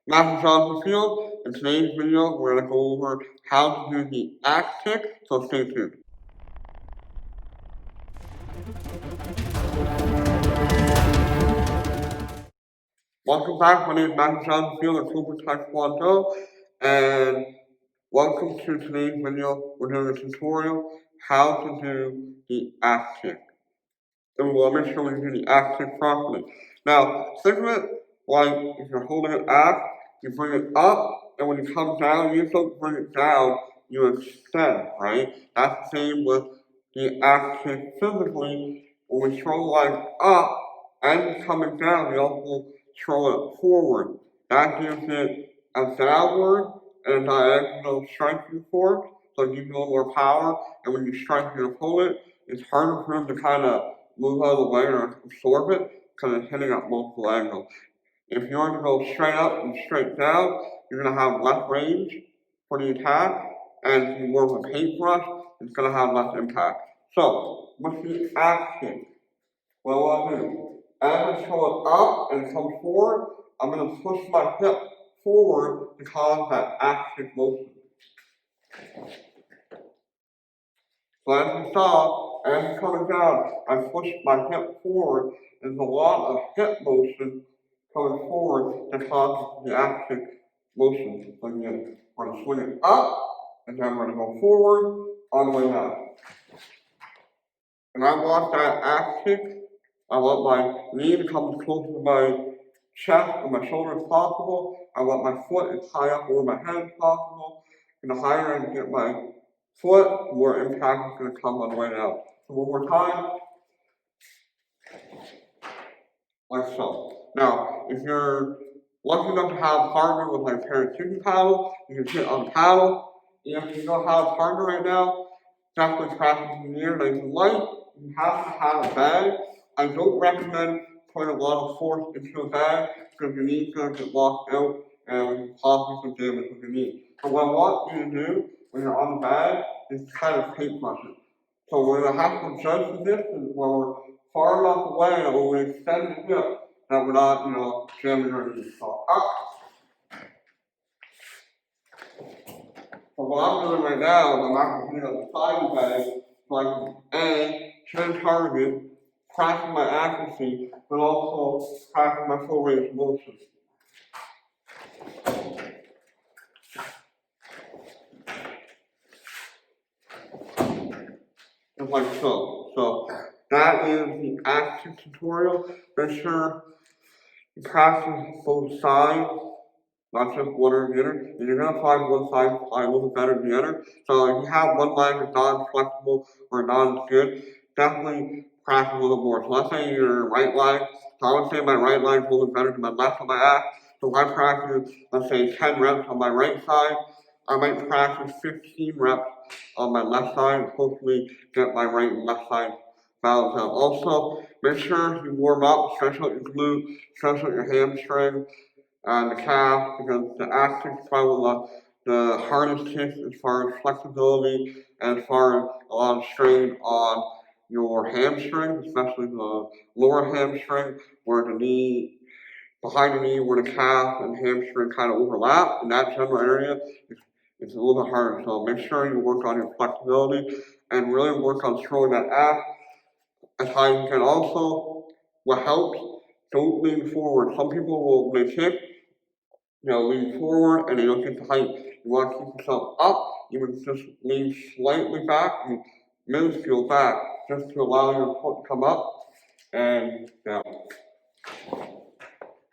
Master Jonathan Field. In today's video, we're going to go over how to do the axe kick, so stay tuned. Welcome back, my name is Master Jonathan Field of Cobourg Tae Kwon Do, and welcome to today's video. We're doing a tutorial how to do the axe kick. And we'll make sure we do the axe kick properly. Now, think of it like if you're holding an axe, you bring it up, and when you come down, you don't bring it down, you extend, right? That's the same with the axe kick physically. When we throw like up and coming down, we also throw it forward. That gives it a downward and a diagonal striking force, so it gives you a little more power, and when you strike your opponent, it's harder for him to kind of move out of the way or absorb it, because it's hitting at multiple angles. If you want to go straight up and straight down, you're going to have less range for the attack, and if you're more of a paintbrush, it's going to have less impact. So, with the axe kick, what I'll do, as I throw it up and come forward, I'm going to push my hip forward to cause that axe kick motion. So as you saw, as it's coming down, I push my hip forward. There's a lot of hip motion coming forward that causes the axe kick motion. So again, we're going to swing it up, and then we're going to go forward, all the way down. And I want that axe kick, I want my knee to come as close to my chest and my shoulder as possible. I want my foot as high up over my head as possible. And the higher I get my foot, the more impact is going to come on the way down. So one more time, like so. Now, if you're lucky enough to have a partner with like a pair of kicking paddles, you can sit on the paddle. And if you don't have a partner right now, definitely practice in the air nice and light. You have to have a bag. I don't recommend putting a lot of force into a bag because your knee's going to get locked out and possibly some damage with your knee. So what I want you to do when you're on the bag is kind of paintbrush it. So we're going to have to judge the distance where we're far enough away that when we extend the hip that we're not, jamming our knees. So up. So what I'm doing right now is I'm actually hitting on the side of the bag so I can A, turn target, practice my accuracy, but also practice my full range of motion. Just like so. So that is the axe kick tutorial. Make sure you practice both sides, not just one or the other. And you're going to find one side a little bit better than the other. So if you have one leg that's not as flexible or not as good, definitely practice a little more. So let's say your right leg, so I would say my right leg is a little bit better than my left on my axe. So if I practice, let's say 10 reps on my right side, I might practice 15 reps on my left side and hopefully get my right and left side balanced out. Also, make sure you warm up, stretch out your glute, stretch out your hamstring, and the calf, because the axe kick is probably the hardest kick as far as flexibility and as far as a lot of strain on your hamstring, especially the lower hamstring, where the knee, behind the knee, where the calf and hamstring kind of overlap. In that general area, it's a little bit harder. So make sure you work on your flexibility and really work on throwing that axe as high as you can. Also, what helps, don't lean forward. Some people will, when they kick, lean forward and they don't get the height. You want to keep yourself up, you would just lean slightly back, minuscule back, just to allow your foot to come up and down.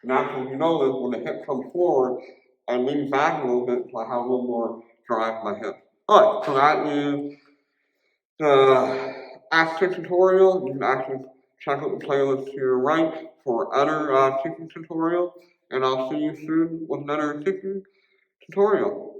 And after you notice, when the hip comes forward, I lean back a little bit so I have a little more drive in my hip. Alright, so that is the axe kick tutorial. You can actually check out the playlist to your right for other kicking tutorials. And I'll see you soon with another kicking tutorial.